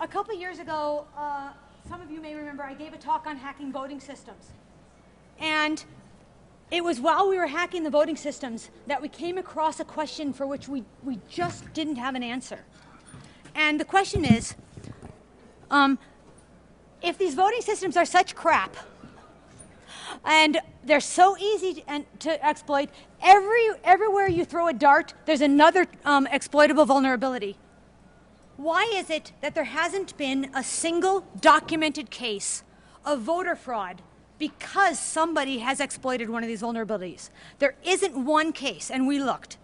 A couple years ago, some of you may remember, I gave a talk on hacking voting systems. And it was while we were hacking the voting systems that we came across a question for which we just didn't have an answer. And the question is, if these voting systems are such crap, and they're so easy to exploit, everywhere you throw a dart, there's another exploitable vulnerability. Why is it that there hasn't been a single documented case of voter fraud because somebody has exploited one of these vulnerabilities? There isn't one case, and we looked.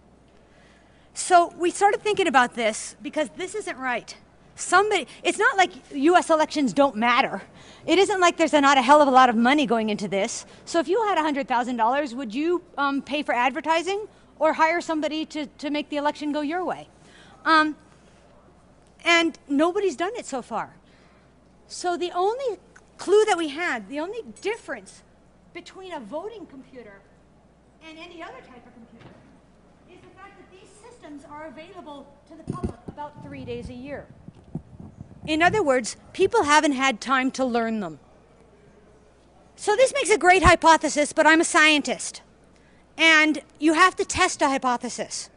So we started thinking about this because this isn't right. It's not like US elections don't matter. It isn't like there's not a hell of a lot of money going into this. So if you had $100,000, would you pay for advertising or hire somebody to make the election go your way? And nobody's done it so far. So the only clue that we had, the only difference between a voting computer and any other type of computer is the fact that these systems are available to the public about 3 days a year. In other words, people haven't had time to learn them. So this makes a great hypothesis, but I'm a scientist. And you have to test a hypothesis.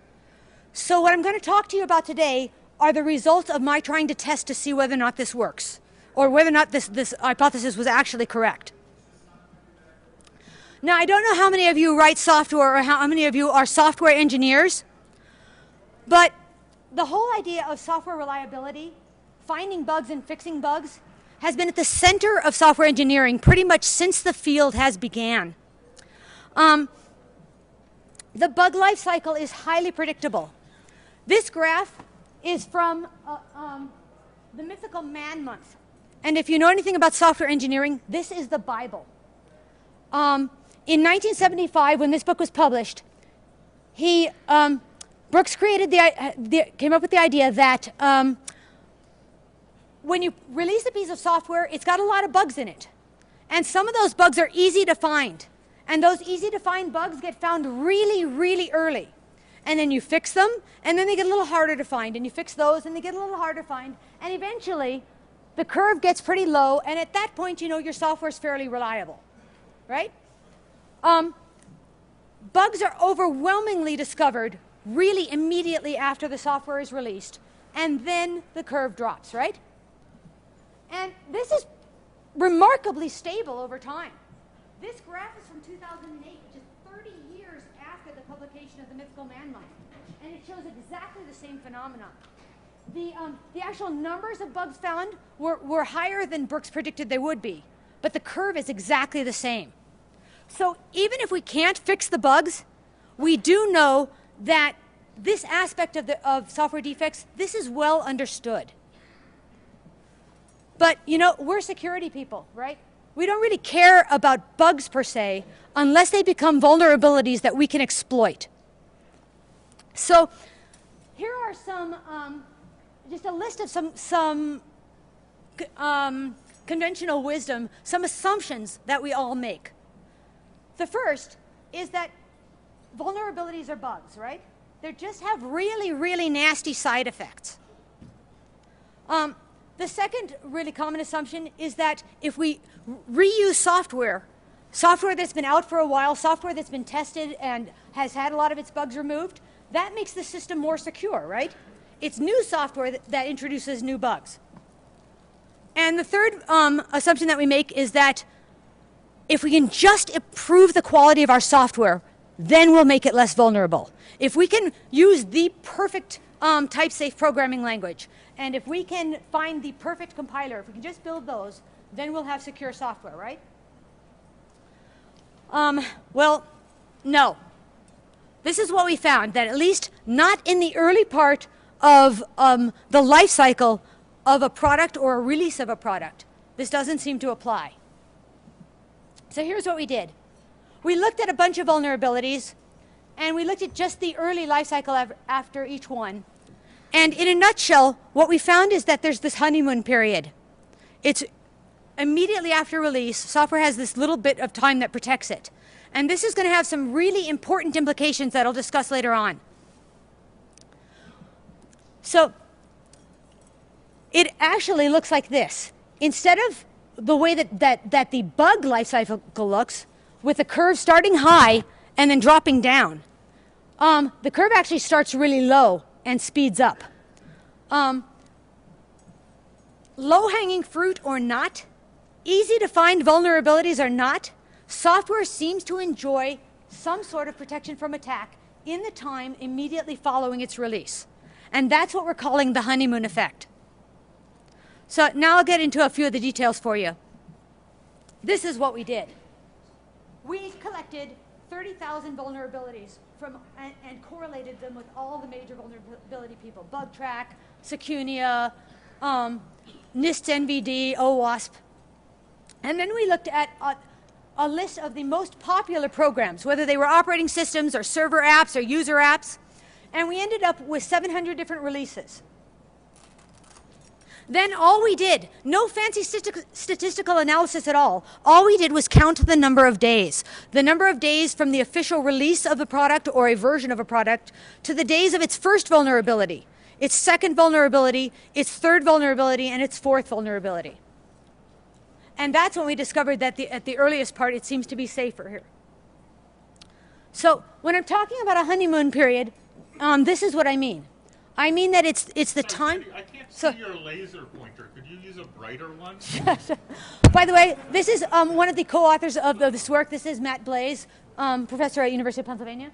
So what I'm going to talk to you about today are the results of my trying to test to see whether or not this works, or whether or not this hypothesis was actually correct. Now, I don't know how many of you write software or how many of you are software engineers, but the whole idea of software reliability, finding bugs and fixing bugs, has been at the center of software engineering pretty much since the field has began. The bug life cycle is highly predictable. This graph is from the mythical Man Month. And if you know anything about software engineering, this is the Bible. In 1975, when this book was published, Brooks came up with the idea that when you release a piece of software, it's got a lot of bugs in it. And some of those bugs are easy to find. And those easy to find bugs get found really, really early. And then you fix them, and then they get a little harder to find. And you fix those, and they get a little harder to find. And eventually, the curve gets pretty low, and at that point, you know your software is fairly reliable, right? Bugs are overwhelmingly discovered really immediately after the software is released, and then the curve drops, right? And this is remarkably stable over time. This graph is from 2008, which is 30 years after the publication of the mythical Man Month, and it shows exactly the same phenomenon. The actual numbers of bugs found were higher than Brooks predicted they would be, but the curve is exactly the same. So even if we can't fix the bugs, we do know that this aspect of software defects, this is well understood. But, you know, we're security people, right? We don't really care about bugs per se unless they become vulnerabilities that we can exploit. So here are some, just a list of some conventional wisdom, some assumptions that we all make. The first is that vulnerabilities are bugs, right? They just have really, really nasty side effects. The second really common assumption is that if we reuse software that's been out for a while, software that's been tested and has had a lot of its bugs removed, that makes the system more secure, right? It's new software that introduces new bugs. And the third assumption that we make is that if we can just improve the quality of our software, then we'll make it less vulnerable. If we can use the perfect type-safe programming language, and if we can find the perfect compiler, if we can just build those, then we'll have secure software, right? Well, no. This is what we found, that at least not in the early part of the life cycle of a product or a release of a product. This doesn't seem to apply. So here's what we did. We looked at a bunch of vulnerabilities, and we looked at just the early life cycle after each one. And in a nutshell, what we found is that there's this honeymoon period. It's immediately after release, software has this little bit of time that protects it. And this is going to have some really important implications that I'll discuss later on. So it actually looks like this. Instead of the way that the bug life cycle looks, with the curve starting high and then dropping down, the curve actually starts really low and speeds up. Low-hanging fruit or not, easy to find vulnerabilities or not, software seems to enjoy some sort of protection from attack in the time immediately following its release. And that's what we're calling the honeymoon effect. So now I'll get into a few of the details for you. This is what we did. We collected 30,000 vulnerabilities and correlated them with all the major vulnerability people, BugTrack, Secunia, NIST NVD, OWASP. And then we looked at a list of the most popular programs, whether they were operating systems or server apps or user apps, and we ended up with 700 different releases. Then all we did, no fancy statistical analysis at all we did was count the number of days. The number of days from the official release of a product or a version of a product to the days of its first vulnerability, its second vulnerability, its third vulnerability, and its fourth vulnerability. And that's when we discovered that at the earliest part, it seems to be safer here. So when I'm talking about a honeymoon period, this is what I mean. I mean that it's the time. I can't see your laser pointer. Could you use a brighter one? By the way, this is one of the co-authors of this work. This is Matt Blaze, professor at University of Pennsylvania.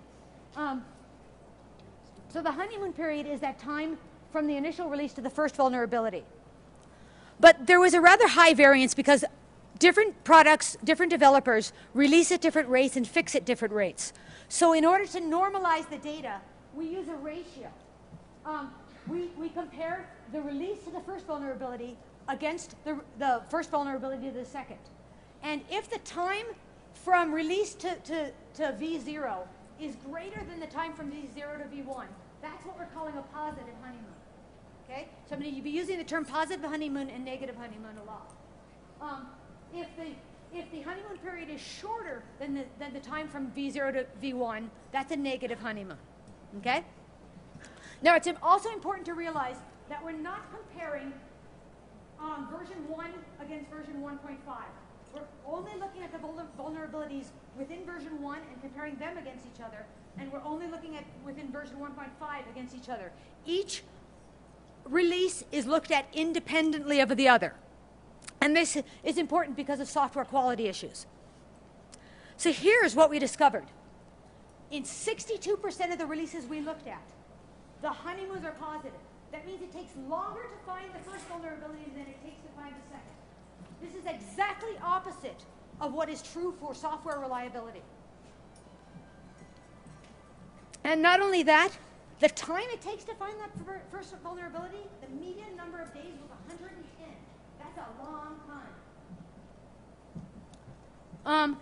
So the honeymoon period is that time from the initial release to the first vulnerability. But there was a rather high variance because different products, different developers release at different rates and fix at different rates. So in order to normalize the data, we use a ratio. We compare the release to the first vulnerability against the first vulnerability to the second. And if the time from release to V0 is greater than the time from V0 to V1, that's what we're calling a positive honeymoon. Okay? So I'm going to be using the term positive honeymoon and negative honeymoon a lot. If the honeymoon period is shorter than the time from V0 to V1, that's a negative honeymoon. Okay? Now, it's also important to realize that we're not comparing version 1 against version 1.5. We're only looking at the vulnerabilities within version 1 and comparing them against each other, and we're only looking at within version 1.5 against each other. Each release is looked at independently of the other. And this is important because of software quality issues. So here's what we discovered. In 62% of the releases we looked at, the honeymoons are positive. That means it takes longer to find the first vulnerability than it takes to find the second. This is exactly opposite of what is true for software reliability. And not only that, the time it takes to find that first vulnerability, the median number of days was 110. That's a long time.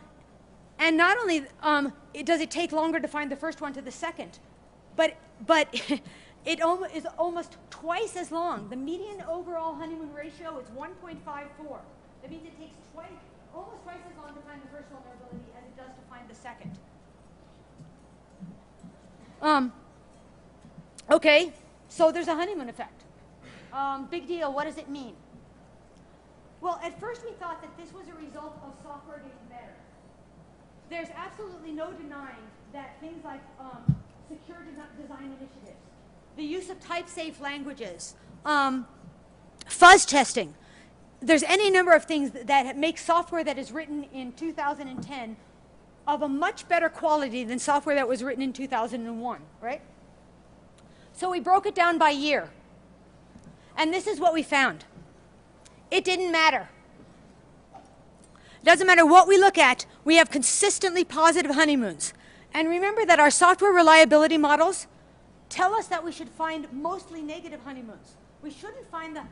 And not only does it take longer to find the first one to the second, but it is almost twice as long. The median overall honeymoon ratio is 1.54. That means it takes almost twice as long to find the first vulnerability as it does to find the second. Okay, so there's a honeymoon effect. Big deal, what does it mean? Well, at first we thought that this was a result of software getting better. There's absolutely no denying that things like secure design initiatives, the use of type-safe languages, fuzz testing, there's any number of things that make software that is written in 2010 of a much better quality than software that was written in 2001, right? So we broke it down by year. And this is what we found. It didn't matter. Doesn't matter what we look at, we have consistently positive honeymoons. And remember that our software reliability models tell us that we should find mostly negative honeymoons. We shouldn't find that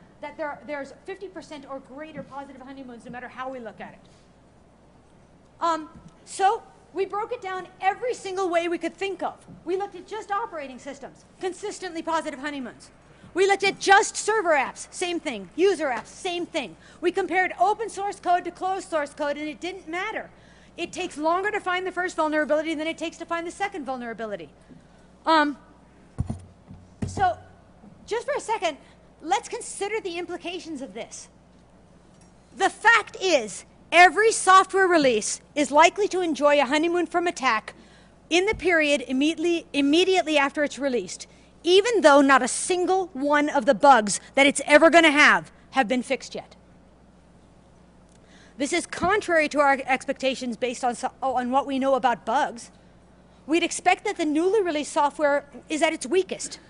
there's 50% or greater positive honeymoons no matter how we look at it. So we broke it down every single way we could think of. We looked at just operating systems, consistently positive honeymoons. We looked at just server apps, same thing. User apps, same thing. We compared open source code to closed source code, and it didn't matter. It takes longer to find the first vulnerability than it takes to find the second vulnerability. So just for a second, let's consider the implications of this. The fact is, every software release is likely to enjoy a honeymoon from attack in the period immediately after it's released, even though not a single one of the bugs that it's ever going to have been fixed yet. This is contrary to our expectations based on what we know about bugs. We'd expect that the newly released software is at its weakest.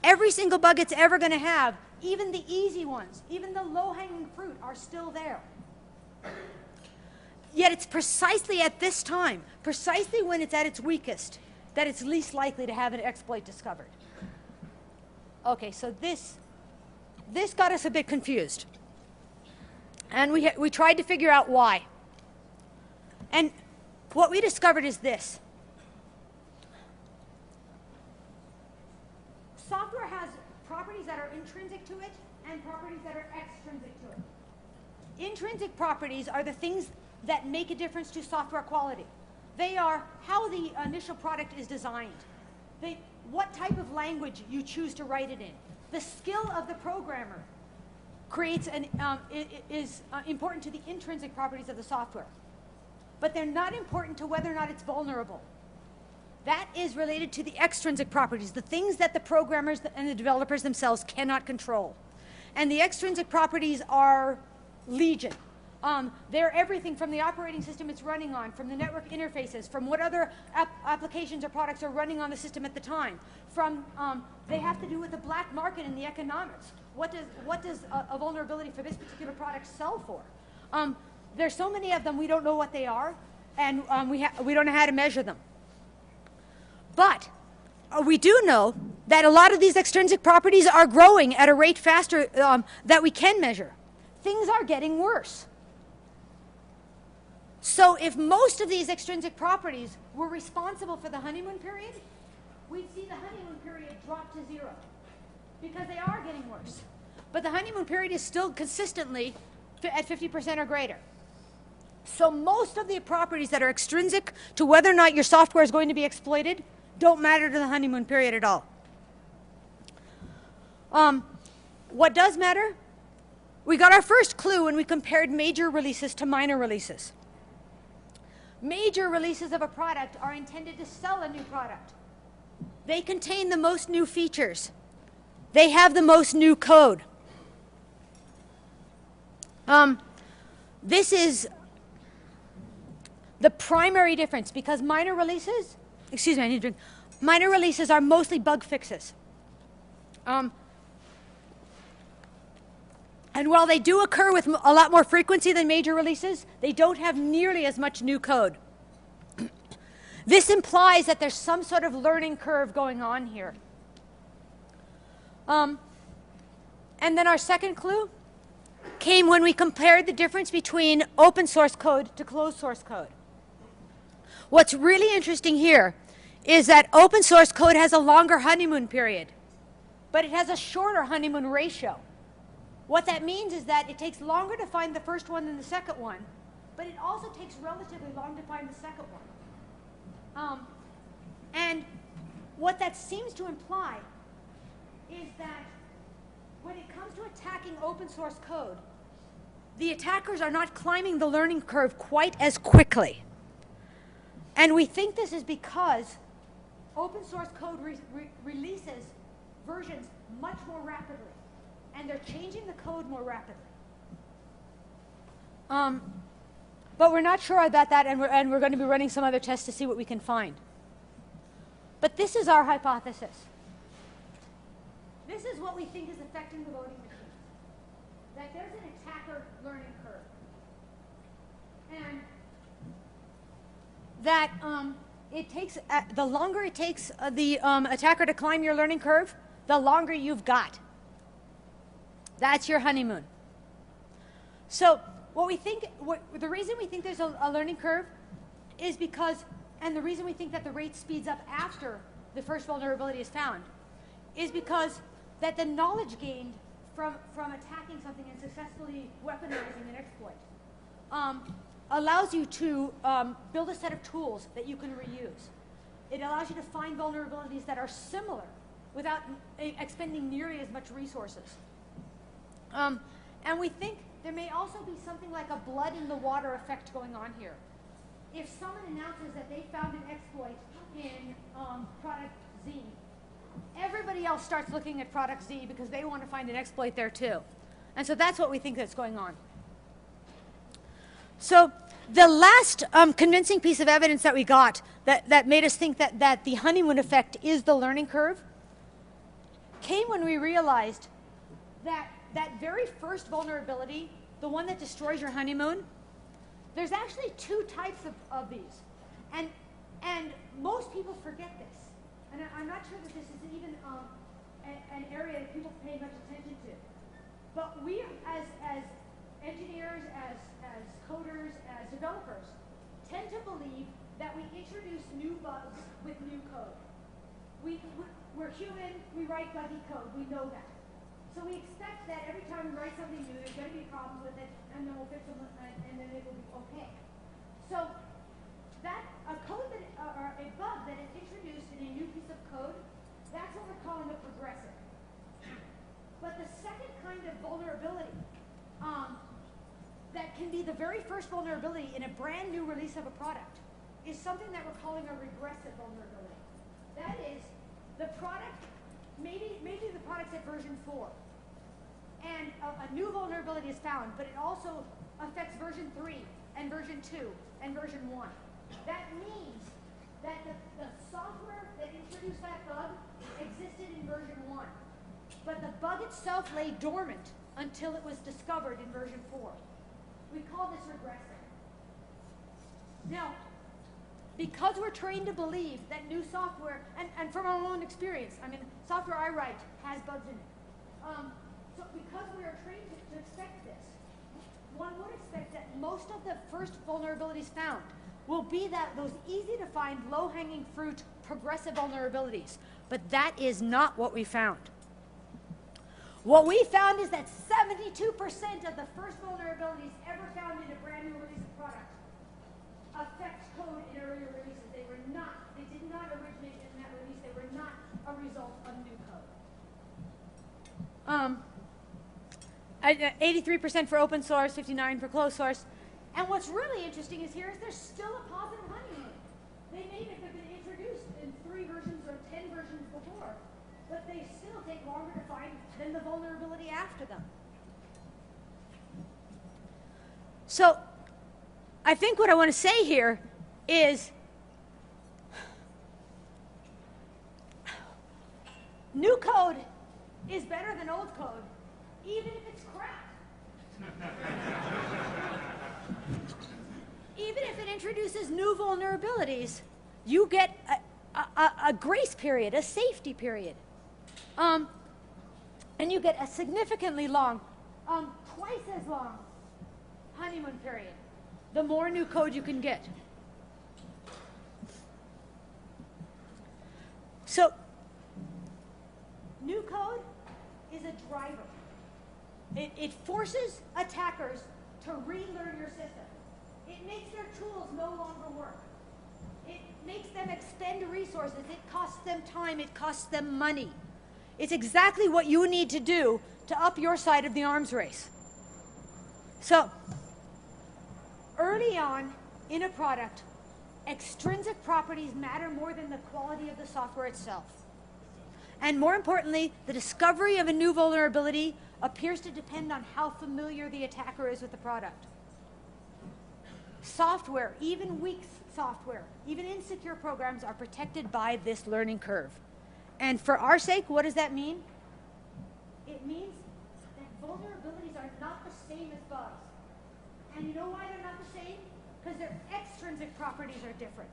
Every single bug it's ever going to have, even the easy ones, even the low-hanging fruit, are still there. Yet it's precisely at this time, precisely when it's at its weakest, that it's least likely to have an exploit discovered. Okay, so this got us a bit confused. And we tried to figure out why. And what we discovered is this. Software has properties that are intrinsic to it and properties that are extrinsic to it. Intrinsic properties are the things that make a difference to software quality. They are how the initial product is designed, what type of language you choose to write it in, the skill of the programmer creates is important to the intrinsic properties of the software. But they're not important to whether or not it's vulnerable. That is related to the extrinsic properties, the things that the programmers and the developers themselves cannot control. And the extrinsic properties are legion. They're everything from the operating system it's running on, from the network interfaces, from what other applications or products are running on the system at the time. From they have to do with the black market and the economics. What does a vulnerability for this particular product sell for? There's so many of them we don't know what they are, and we don't know how to measure them. But we do know that a lot of these extrinsic properties are growing at a rate faster that we can measure. Things are getting worse. So if most of these extrinsic properties were responsible for the honeymoon period, we'd see the honeymoon period drop to 0 because they are getting worse. But the honeymoon period is still consistently at 50% or greater. So most of the properties that are extrinsic to whether or not your software is going to be exploited don't matter to the honeymoon period at all. What does matter? We got our first clue when we compared major releases to minor releases. Major releases of a product are intended to sell a new product. They contain the most new features. They have the most new code. This is the primary difference because minor releases, excuse me, I need a drink. Minor releases are mostly bug fixes. And while they do occur with a lot more frequency than major releases, they don't have nearly as much new code. This implies that there's some sort of learning curve going on here. And then our second clue came when we compared the difference between open source code to closed source code. What's really interesting here is that open source code has a longer honeymoon period, but it has a shorter honeymoon ratio. What that means is that it takes longer to find the first one than the second one, but it also takes relatively long to find the second one. And what that seems to imply is that when it comes to attacking open source code, the attackers are not climbing the learning curve quite as quickly. And we think this is because open source code releases versions much more rapidly. And they're changing the code more rapidly. But we're not sure about that, and we're going to be running some other tests to see what we can find. But this is our hypothesis. This is what we think is affecting the voting machines. That there's an attacker learning curve. And that it takes, the longer it takes the attacker to climb your learning curve, the longer you've got. That's your honeymoon. So what we think, the reason we think there's a learning curve is because, and the reason we think that the rate speeds up after the first vulnerability is found, is because that the knowledge gained from attacking something and successfully weaponizing an exploit allows you to build a set of tools that you can reuse. It allows you to find vulnerabilities that are similar without expending nearly as much resources. And we think there may also be something like a blood in the water effect going on here. If someone announces that they found an exploit in product Z, everybody else starts looking at product Z because they want to find an exploit there too. And so that's what we think that's going on. So the last convincing piece of evidence that we got that made us think that the honeymoon effect is the learning curve came when we realized that that very first vulnerability, the one that destroys your honeymoon, there's actually two types of these. And most people forget this. And I'm not sure that this is even an area that people pay much attention to. But we, as engineers, as coders, as developers, tend to believe that we introduce new bugs with new code. We're human, we write buggy code, we know that. So we expect that every time we write something new, there's going to be problems with it, and then we'll fix them, and then it will be okay. So that a code that, or a bug that is introduced in a new piece of code, that's what we're calling a progressive. But the second kind of vulnerability, that can be the very first vulnerability in a brand new release of a product, is something that we're calling a regressive vulnerability. That is, the product, maybe the product's at version 4, and a new vulnerability is found, but it also affects version 3, and version 2, and version 1. That means that the software that introduced that bug existed in version 1, but the bug itself lay dormant until it was discovered in version 4. We call this regressive. Now, because we're trained to believe that new software, and from our own experience, I mean, software I write has bugs in it. So because we are trained to expect this, one would expect that most of the first vulnerabilities found will be those easy to find, low-hanging fruit, progressive vulnerabilities. But that is not what we found. What we found is that 72% of the first vulnerabilities ever found in a brand new release of product affect code in earlier releases. They did not originate in that release. They were not a result of new code. 83% for open source, 59% for closed source. And what's really interesting is there's still a positive honeymoon. They may have been introduced in 3 versions or 10 versions before, but they still take longer to find than the vulnerability after them. So I think what I want to say here is new code is better than old code, even if it's crap. Even if it introduces new vulnerabilities, you get a grace period, a safety period. And you get a significantly long, twice as long honeymoon period, the more new code you can get. So, new code is a driver. It forces attackers to relearn your system. It makes their tools no longer work. It makes them expend resources. It costs them time. It costs them money. It's exactly what you need to do to up your side of the arms race. So, early on in a product, extrinsic properties matter more than the quality of the software itself. And more importantly, the discovery of a new vulnerability appears to depend on how familiar the attacker is with the product. Software, even weak software, even insecure programs are protected by this learning curve. And for our sake, what does that mean? It means that vulnerabilities are not the same as bugs. And you know why they're not the same? Because their extrinsic properties are different.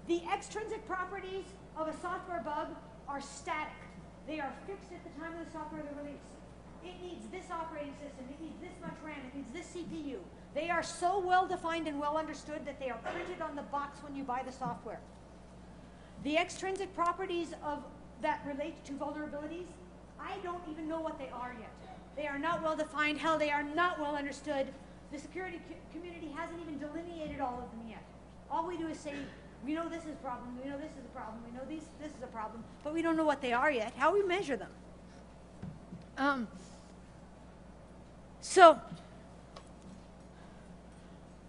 The extrinsic properties of a software bug are static. They are fixed at the time of the software release. It needs this operating system, it needs this much RAM, it needs this CPU. They are so well defined and well understood that they are printed on the box when you buy the software. The extrinsic properties that relate to vulnerabilities, I don't even know what they are yet. They are not well defined. Hell, they are not well understood. The security community hasn't even delineated all of them yet. All we do is say, we know this is a problem, we know this is a problem, we know this is a problem, but we don't know what they are yet. How we measure them? So,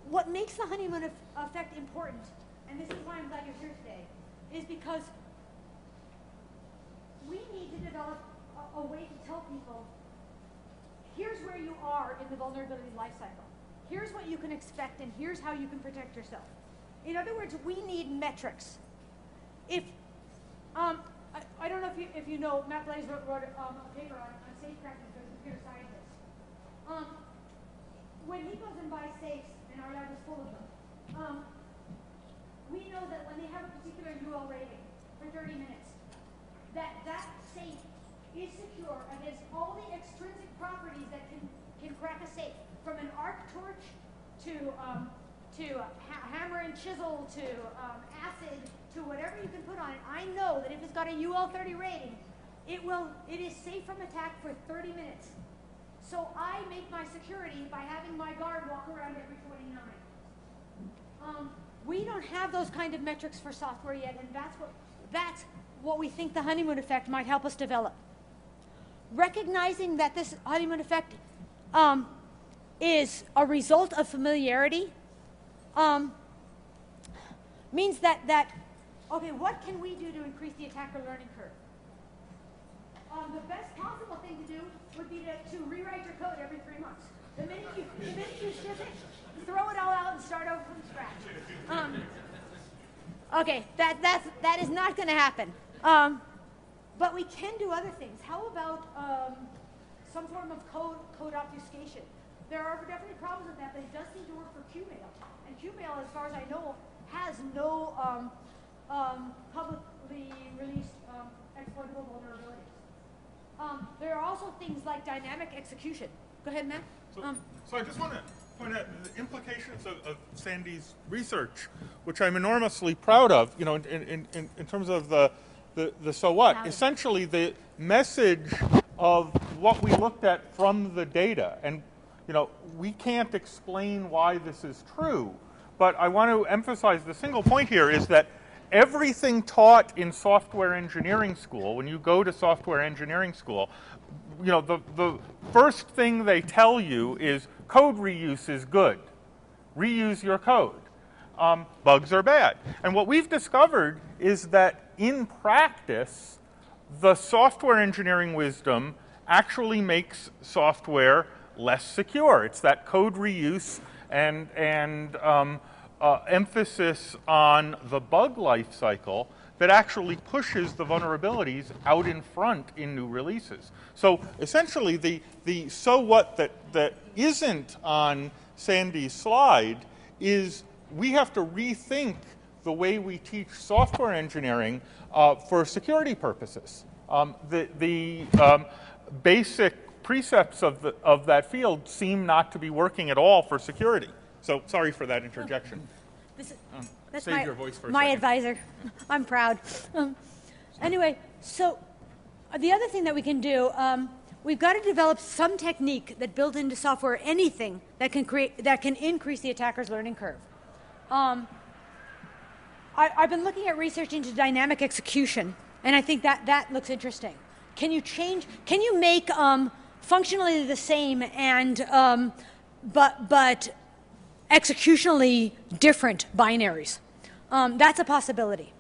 what makes the honeymoon effect important, and this is why I'm glad you're here today, is because we need to develop a way to tell people, here's where you are in the vulnerability life cycle. Here's what you can expect, and here's how you can protect yourself. In other words, we need metrics. If I don't know if you know, Matt Blaze wrote a paper on safecracking for computer scientists. When he goes and buys safes, and our lab is full of them, we know that when they have a particular UL rating for 30 minutes, that safe is secure against all the extrinsic properties that can crack a safe, from an arc torch to hammer and chisel to acid to whatever you can put on it. I know that if it's got a UL 30 rating, it is safe from attack for 30 minutes. So I make my security by having my guard walk around every 29. We don't have those kind of metrics for software yet, and that's what we think the honeymoon effect might help us develop. Recognizing that this honeymoon effect is a result of familiarity means that okay, what can we do to increase the attacker learning curve? The best possible thing to do would be to rewrite your code every 3 months. The minute you ship it, throw it all out and start over from scratch. Okay, that is not going to happen. But we can do other things. How about some form of code obfuscation? There are definitely problems with that, but it does seem to work for QMail. And QMail, as far as I know, has no publicly released exploitable vulnerabilities. There are also things like dynamic execution. Go ahead, Matt. So I just want to point out the implications of Sandy's research, which I'm enormously proud of. You know, in terms of the so what. Essentially, the message of what we looked at from the data, and you know, we can't explain why this is true, but I want to emphasize the single point here is that everything taught in software engineering school, when you go to software engineering school, you know, the first thing they tell you is code reuse is good. Reuse your code. Bugs are bad. And what we've discovered is that in practice, the software engineering wisdom actually makes software less secure. It's that code reuse and emphasis on the bug life cycle that actually pushes the vulnerabilities out in front in new releases. So essentially, the so what that isn't on Sandy's slide is we have to rethink the way we teach software engineering for security purposes. The basic precepts of that field seem not to be working at all for security. So sorry for that interjection. That's Save your voice for a my second. advisor. I'm proud. Anyway, so the other thing that we can do, we've got to develop some technique that builds into software anything that can increase the attacker's learning curve. I've been looking at research into dynamic execution, and I think that looks interesting. Can you make functionally the same and but executionally different binaries? That's a possibility.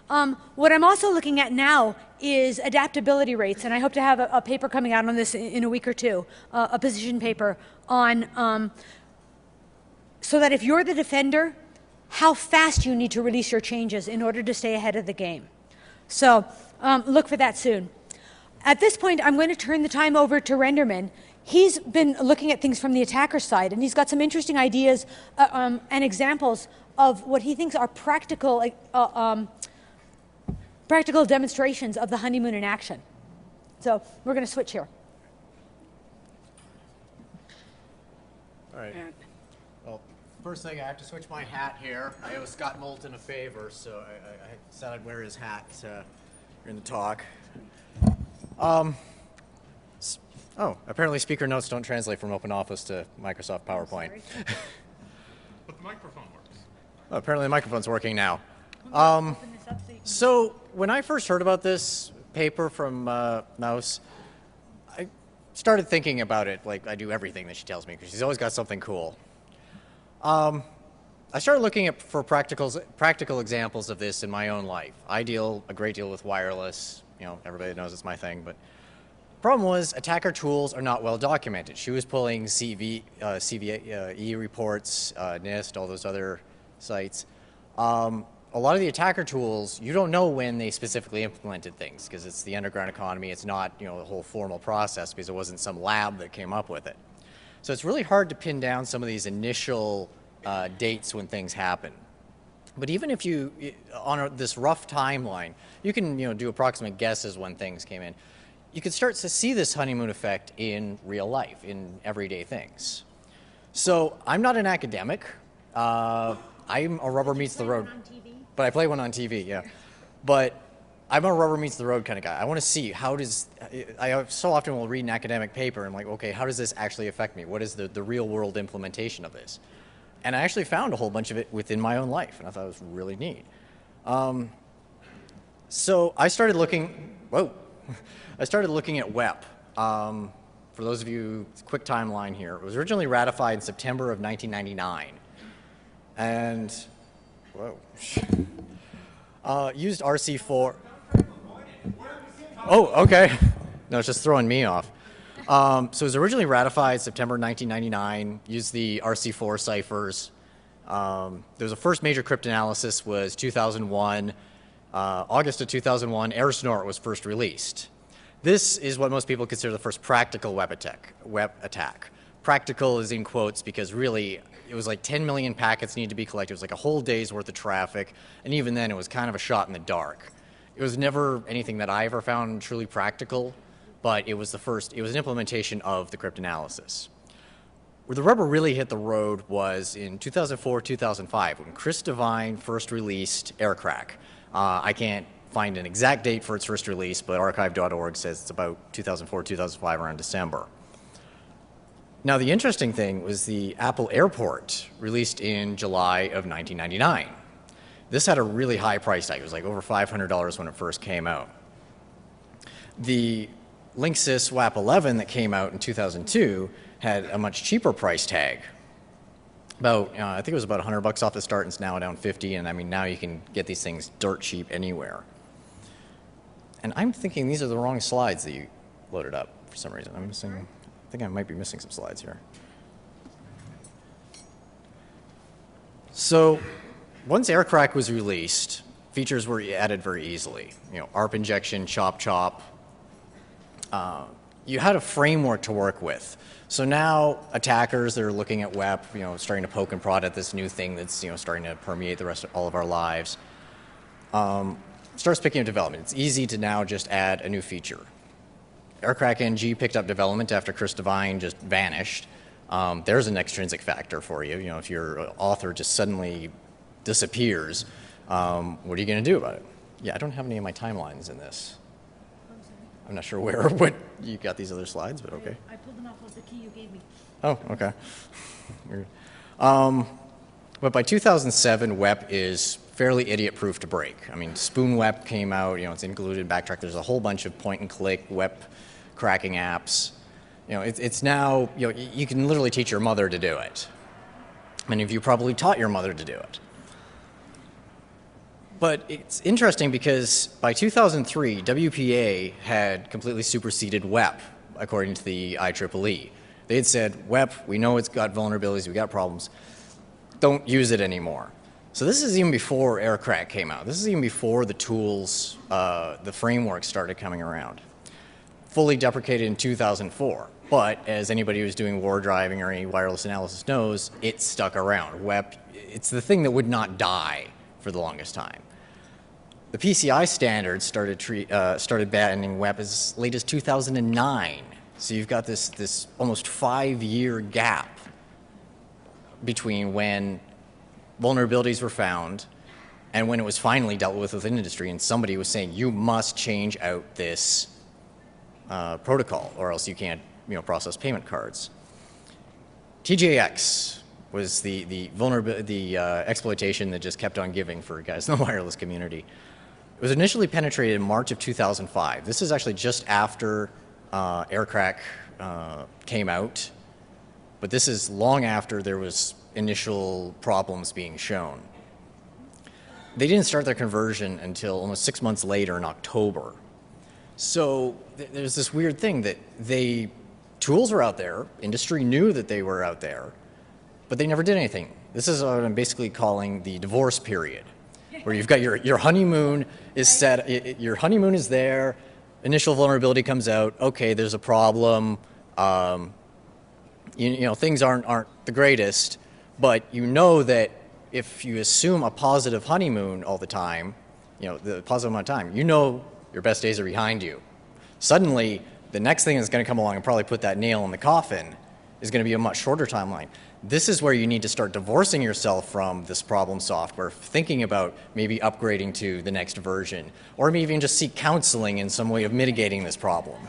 What I'm also looking at now is adaptability rates, and I hope to have a paper coming out on this in a week or two, a position paper on so that if you're the defender, how fast you need to release your changes in order to stay ahead of the game. So look for that soon. At this point, I'm going to turn the time over to Renderman. He's been looking at things from the attacker side, and he's got some interesting ideas and examples of what he thinks are practical demonstrations of the honeymoon in action. So we're going to switch here. All right. Well, first thing, I have to switch my hat here. I owe Scott Moulton a favor, so I said I'd wear his hat during the talk. Oh, apparently speaker notes don't translate from OpenOffice to Microsoft PowerPoint. But the microphone works. Oh, apparently the microphone's working now. So when I first heard about this paper from Mouse, I started thinking about it like I do everything that she tells me, because she's always got something cool. I started looking for practical examples of this in my own life. I deal a great deal with wireless. Everybody knows it's my thing, but the problem was attacker tools are not well documented. She was pulling CVE reports, NIST, all those other sites. A lot of the attacker tools, you don't know when they specifically implemented things, because it's the underground economy. It's not, the whole formal process, because it wasn't some lab that came up with it. So it's really hard to pin down some of these initial dates when things happen. But even if you, on this rough timeline, you can do approximate guesses when things came in. You can start to see this honeymoon effect in real life, in everyday things. So I'm not an academic. I'm a rubber meets the road. But I play one on TV, yeah. But I'm a rubber meets the road kind of guy. I want to see I so often will read an academic paper and I'm like, okay, how does this actually affect me? What is the real world implementation of this? And I actually found a whole bunch of it within my own life, and I thought it was really neat. So I started looking, I started looking at WEP. For those of you, quick timeline here. It was originally ratified in September of 1999. And, used RC4. Oh, okay. No, it's just throwing me off. So it was originally ratified September 1999, used the RC4 ciphers. There was a first major cryptanalysis was 2001. August of 2001, AirSnort was first released. This is what most people consider the first practical web attack. Practical is in quotes because really it was like 10 million packets needed to be collected. It was like a whole day's worth of traffic, and even then it was kind of a shot in the dark. It was never anything that I ever found truly practical, but it was an implementation of the cryptanalysis. Where the rubber really hit the road was in 2004, 2005, when Chris Devine first released Aircrack. I can't find an exact date for its first release, but archive.org says it's about 2004, 2005, around December. Now, the interesting thing was the Apple Airport, released in July of 1999. This had a really high price tag. It was like over $500 when it first came out. The Linksys WAP 11 that came out in 2002 had a much cheaper price tag. I think it was about $100 off the start, and it's now down 50. And I mean, now you can get these things dirt cheap anywhere. And I'm thinking these are the wrong slides that you loaded up for some reason. I think I might be missing some slides here. So once Aircrack was released, features were added very easily. ARP injection, chop. You had a framework to work with. So now attackers that are looking at WEP, starting to poke and prod at this new thing that's starting to permeate the rest of all of our lives, starts picking up development. It's easy to now just add a new feature. Aircrack NG picked up development after Chris Devine just vanished. There's an extrinsic factor for you. If your author just suddenly disappears, what are you going to do about it? Yeah, I don't have any of my timelines in this. I'm not sure what you got these other slides, but okay. I pulled them off of the key you gave me. Oh, okay. Weird. But by 2007, WEP is fairly idiot-proof to break. I mean, Spoon WEP came out. It's included in Backtrack. There's a whole bunch of point-and-click WEP cracking apps. It's now you can literally teach your mother to do it. Many of you probably taught your mother to do it. But it's interesting because by 2003, WPA had completely superseded WEP, according to the IEEE. They had said, WEP, we know it's got vulnerabilities, we got problems, don't use it anymore. So this is even before Aircrack came out. This is even before the tools, the framework started coming around. Fully deprecated in 2004. But as anybody who's doing war driving or any wireless analysis knows, it stuck around. WEP, it's the thing that would not die for the longest time. The PCI standards started banning WEP as late as 2009. So you've got this almost 5-year gap between when vulnerabilities were found and when it was finally dealt with within industry, and somebody was saying, you must change out this protocol, or else you can't process payment cards. TJX was the exploitation that just kept on giving for guys in the wireless community. It was initially penetrated in March of 2005. This is actually just after Aircrack came out, but this is long after there was initial problems being shown. They didn't start their conversion until almost 6 months later in October. So there's this weird thing that tools were out there, industry knew that they were out there, but they never did anything. This is what I'm basically calling the divorce period, where you've got your honeymoon is set, your honeymoon is there, initial vulnerability comes out, okay, there's a problem, you know, things aren't the greatest, but you know that if you assume a positive honeymoon all the time, you know, the positive amount of time, you know your best days are behind you. Suddenly, the next thing that's going to come along and probably put that nail in the coffin is going to be a much shorter timeline. This is where you need to start divorcing yourself from this problem software, thinking about maybe upgrading to the next version, or maybe even just seek counseling in some way of mitigating this problem.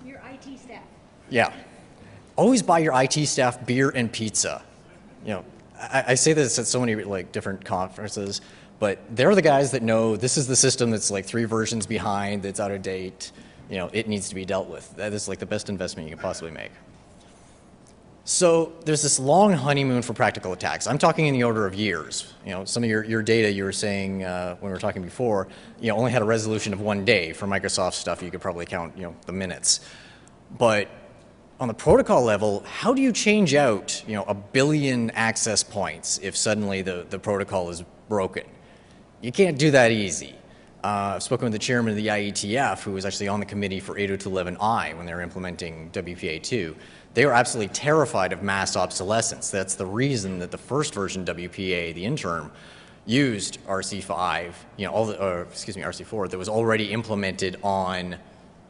Your IT staff. Yeah. Always buy your IT staff beer and pizza. You know, I say this at so many like different conferences, but they're the guys that know this is the system that's like 3 versions behind, that's out of date. You know, it needs to be dealt with. That is like the best investment you can possibly make. So there's this long honeymoon for practical attacks. I'm talking in the order of years. You know, some of your data you were saying when we were talking before, you know, only had a resolution of 1 day. For Microsoft stuff, you could probably count, you know, the minutes. But on the protocol level, how do you change out, you know, 1 billion access points if suddenly the protocol is broken? You can't do that easy. I've spoken with the chairman of the IETF, who was actually on the committee for 802.11i when they were implementing WPA2. They were absolutely terrified of mass obsolescence. That's the reason that the first version WPA, the interim, used RC5, you know, RC4 that was already implemented on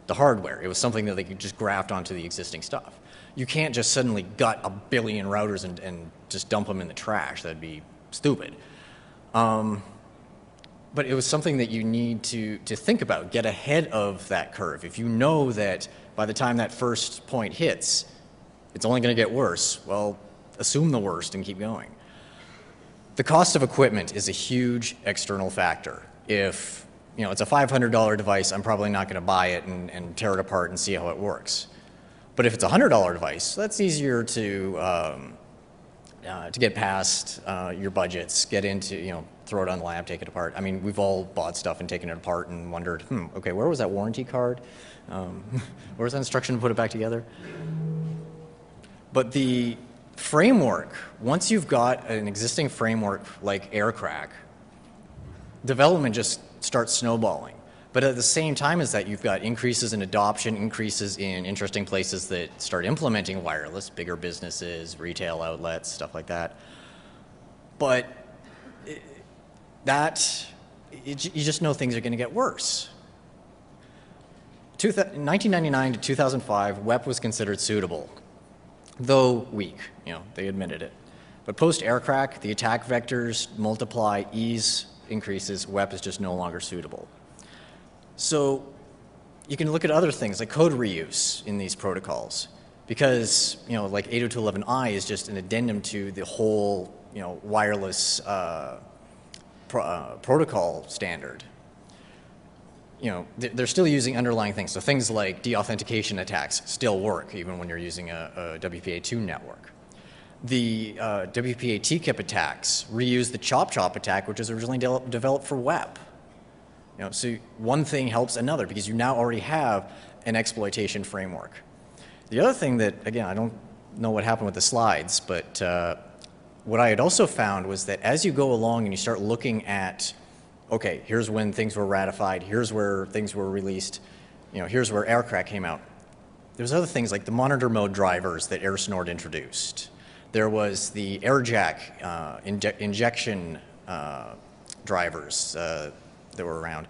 the hardware. It was something that they could just graft onto the existing stuff. You can't just suddenly gut 1 billion routers and just dump them in the trash. That'd be stupid. But it was something that you need to think about, get ahead of that curve. If you know that by the time that first point hits, it's only going to get worse, well, assume the worst and keep going. The cost of equipment is a huge external factor. If, you know, it's a $500 device, I'm probably not going to buy it and tear it apart and see how it works. But if it's a $100 device, that's easier to get past your budgets, get into, you know, throw it on the lab, take it apart. I mean, we've all bought stuff and taken it apart and wondered, okay, where was that warranty card? Where was that instruction to put it back together? But the framework, once you've got an existing framework like AirCrack, development just starts snowballing. But at the same time as that, you've got increases in adoption, increases in interesting places that start implementing wireless, bigger businesses, retail outlets, stuff like that. But you just know things are going to get worse. 1999 to 2005, WEP was considered suitable, though weak. You know, they admitted it. But post-AirCrack, the attack vectors multiply, ease increases, WEP is just no longer suitable. So you can look at other things like code reuse in these protocols, because, you know, like 802.11i is just an addendum to the whole, you know, wireless protocol standard. You know, they're still using underlying things. So things like deauthentication attacks still work even when you're using a WPA2 network. The WPA TKIP attacks reuse the chop attack, which was originally developed for WEP. You know, so one thing helps another because you now already have an exploitation framework. The other thing that, again, I don't know what happened with the slides, but what I had also found was that as you go along and you start looking at, okay, here's when things were ratified, here's where things were released, you know, here's where AirCrack came out. There's other things like the monitor mode drivers that AirSnort introduced. There was the AirJack injection drivers that were around.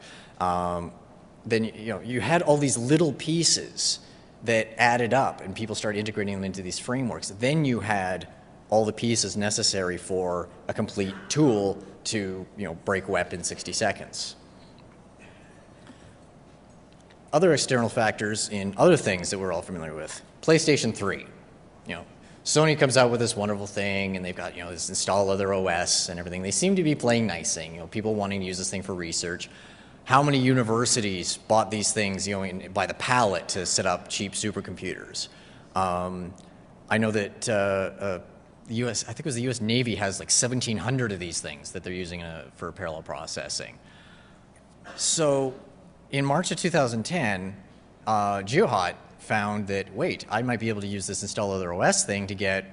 Then, you know, you had all these little pieces that added up and people started integrating them into these frameworks. Then you had all the pieces necessary for a complete tool to, you know, break WEP in 60 seconds. Other external factors in other things that we're all familiar with. PlayStation 3. You know, Sony comes out with this wonderful thing and they've got, you know, this install other OS and everything. They seem to be playing nice thing, you know, people wanting to use this thing for research. how many universities bought these things, by the pallet to set up cheap supercomputers. I know that the U.S., I think it was the U.S. Navy has like 1,700 of these things that they're using for parallel processing. So in March of 2010, GeoHot found that, wait, I might be able to use this install other OS thing to get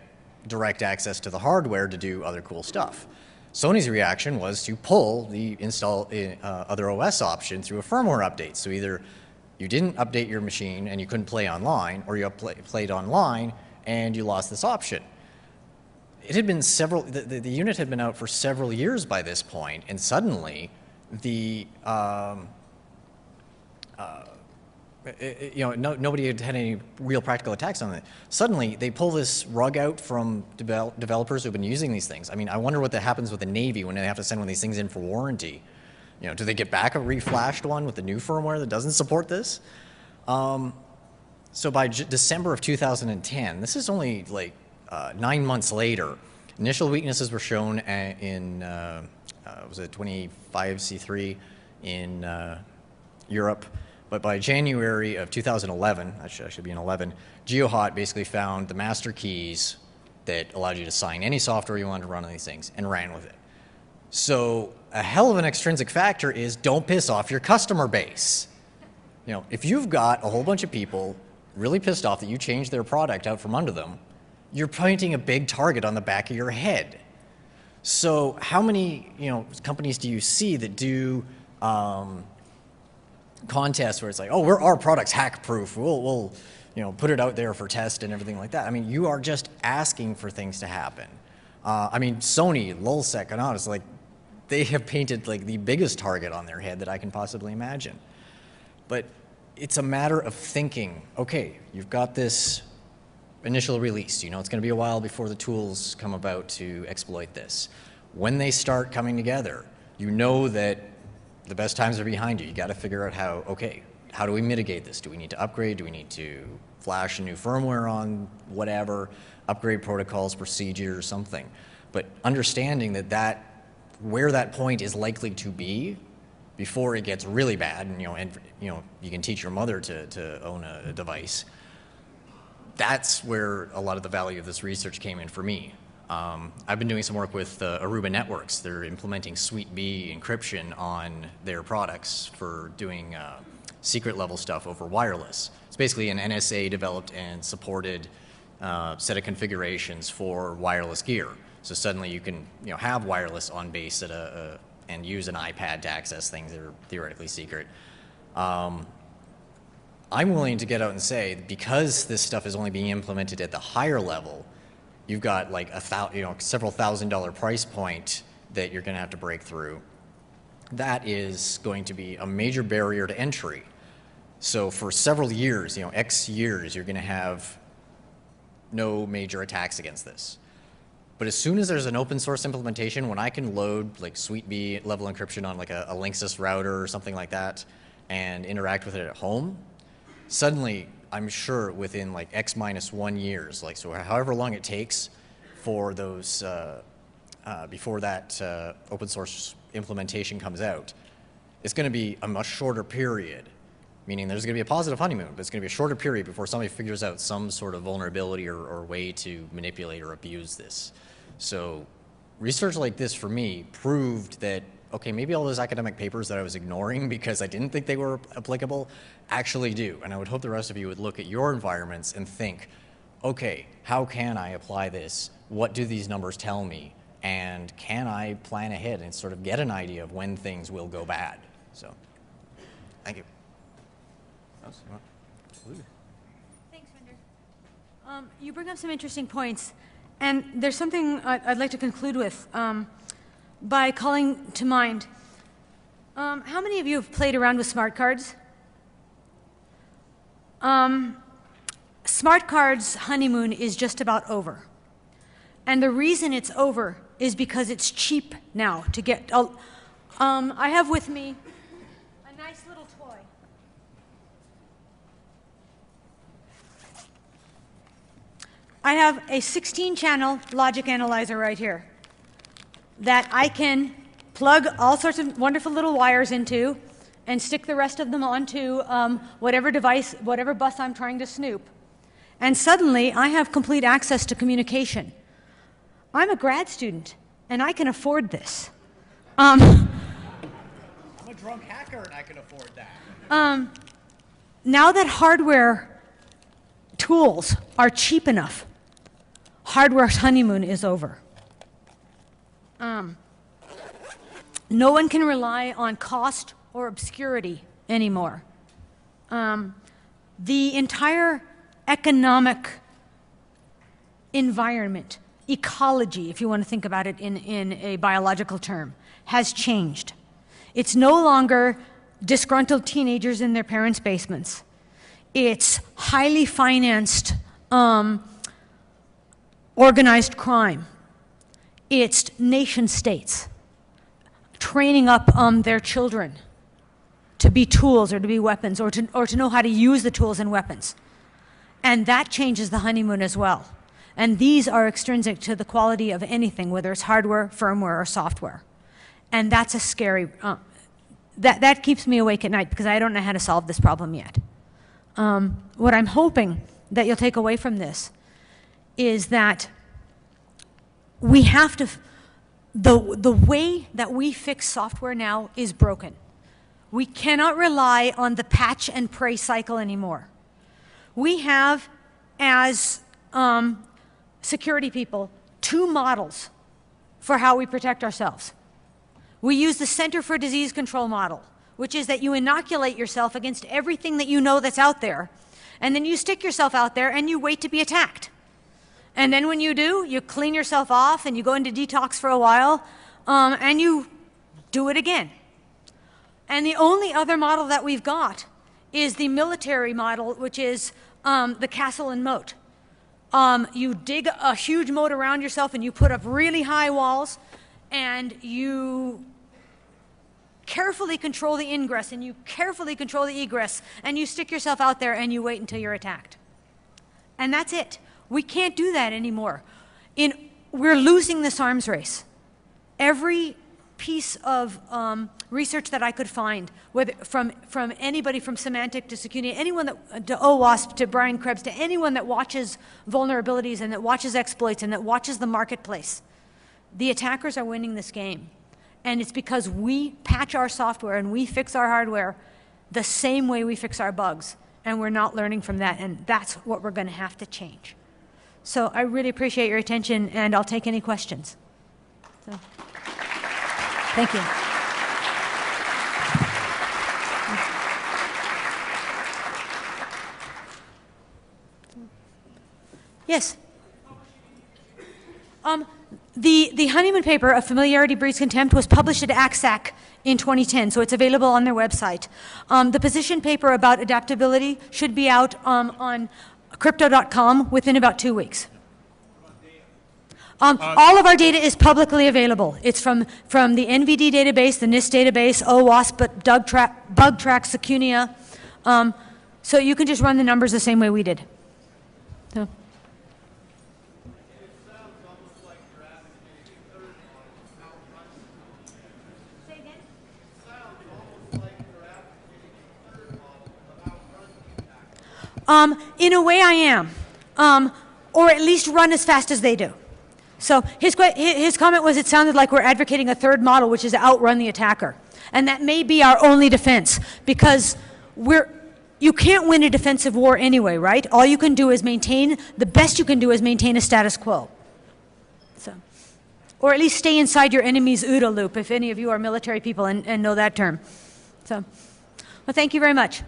direct access to the hardware to do other cool stuff. Sony's reaction was to pull the install other OS option through a firmware update. So either you didn't update your machine and you couldn't play online, or you played online and you lost this option. It had been the unit had been out for several years by this point, and suddenly the nobody had any real practical attacks on it. Suddenly, they pull this rug out from developers who've been using these things. I mean, I wonder what that happens with the Navy when they have to send one of these things in for warranty. Do they get back a reflashed one with the new firmware that doesn't support this? So by December of 2010, this is only like 9 months later, initial weaknesses were shown in, was it 25C3 in Europe. But by January of 2011, I should be in 11, GeoHot basically found the master keys that allowed you to sign any software you wanted to run on these things and ran with it. So a hell of an extrinsic factor is don't piss off your customer base. If you've got a whole bunch of people really pissed off that you changed their product out from under them, you're pointing a big target on the back of your head. So how many companies do you see that do contests where it's like, oh, our product's hack proof, we'll put it out there for test and everything like that? I mean, you are just asking for things to happen. I mean, Sony, Lulzsec, and others, like, they have painted like the biggest target on their head that I can possibly imagine. But it's a matter of thinking, okay, you've got this initial release, it's going to be a while before the tools come about to exploit this. When they start coming together, that the best times are behind you. You got to figure out how do we mitigate this? Do we need to upgrade? Do we need to flash a new firmware on whatever, upgrade protocols, procedures, something? But understanding where that point is likely to be before it gets really bad, and you can teach your mother to own a device. That's where a lot of the value of this research came in for me. I've been doing some work with Aruba Networks. They're implementing Suite B encryption on their products for doing secret level stuff over wireless. It's basically an NSA developed and supported set of configurations for wireless gear. So suddenly you can have wireless on base at and use an iPad to access things that are theoretically secret. I'm willing to get out and say, because this stuff is only being implemented at the higher level, you've got like several $1,000 price point that you're going to have to break through. That is going to be a major barrier to entry. So for several years, X years, you're going to have no major attacks against this. But as soon as there's an open source implementation, when I can load like Suite B level encryption on like a Linksys router or something like that and interact with it at home, suddenly I'm sure within like X minus 1 years, like so however long it takes for those, before that open source implementation comes out, it's going to be a much shorter period, meaning there's going to be a positive honeymoon, but it's going to be a shorter period before somebody figures out some sort of vulnerability or way to manipulate or abuse this. So research like this for me proved that, okay, maybe all those academic papers that I was ignoring because I didn't think they were applicable actually do. And I would hope the rest of you would look at your environments and think, okay, how can I apply this? What do these numbers tell me? And can I plan ahead and sort of get an idea of when things will go bad? So, thank you. Absolutely. Thanks, Rinder. You bring up some interesting points, and there's something I'd like to conclude with by calling to mind. How many of you have played around with smart cards? Smart cards' honeymoon is just about over. And the reason it's over is because it's cheap now to get. I have with me a nice little toy. I have a 16-channel logic analyzer right here that I can plug all sorts of wonderful little wires into and stick the rest of them onto whatever device, whatever bus I'm trying to snoop. And suddenly, I have complete access to communication. I'm a grad student, and I can afford this. I'm a drunk hacker, and I can afford that. Now that hardware tools are cheap enough, hardware's honeymoon is over. No one can rely on cost or obscurity anymore. The entire economic environment, ecology, if you want to think about it in a biological term, has changed. It's no longer disgruntled teenagers in their parents' basements. It's highly financed, organized crime. It's nation states training up their children to be tools or to be weapons or to know how to use the tools and weapons. And that changes the honeymoon as well. And these are extrinsic to the quality of anything, whether it's hardware, firmware, or software. And that's a scary, that keeps me awake at night because I don't know how to solve this problem yet. What I'm hoping that you'll take away from this is that we have to, the way that we fix software now is broken. We cannot rely on the patch and pray cycle anymore. We have, as security people, two models for how we protect ourselves. We use the Center for Disease Control model, which is that you inoculate yourself against everything that you know that's out there, and then you stick yourself out there and you wait to be attacked. And then when you do, you clean yourself off and you go into detox for a while, and you do it again. And the only other model that we've got is the military model, which is the castle and moat. You dig a huge moat around yourself and you put up really high walls, and you carefully control the ingress and you carefully control the egress, and you stick yourself out there and you wait until you're attacked. And that's it. We can't do that anymore. We're losing this arms race. Every piece of research that I could find, whether from anybody from Symantec to Security, anyone to OWASP, to Brian Krebs, to anyone that watches vulnerabilities and that watches exploits and that watches the marketplace, the attackers are winning this game. And it's because we patch our software and we fix our hardware the same way we fix our bugs. And we're not learning from that, and that's what we're going to have to change. So I really appreciate your attention, and I'll take any questions. So, thank you. Yes? The honeymoon paper of Familiarity Breeds Contempt was published at ACSAC in 2010, so it's available on their website. The position paper about adaptability should be out on crypto.com within about 2 weeks. All of our data is publicly available. It's from the NVD database, the NIST database, OWASP, but BugTrack, Secunia. So you can just run the numbers the same way we did. So. In a way I am, or at least run as fast as they do. So his comment was it sounded like we're advocating a third model, which is to outrun the attacker. And that may be our only defense, because you can't win a defensive war anyway, right? All you can do is the best you can do is maintain a status quo. So, or at least stay inside your enemy's OODA loop, if any of you are military people and know that term. So, well, thank you very much.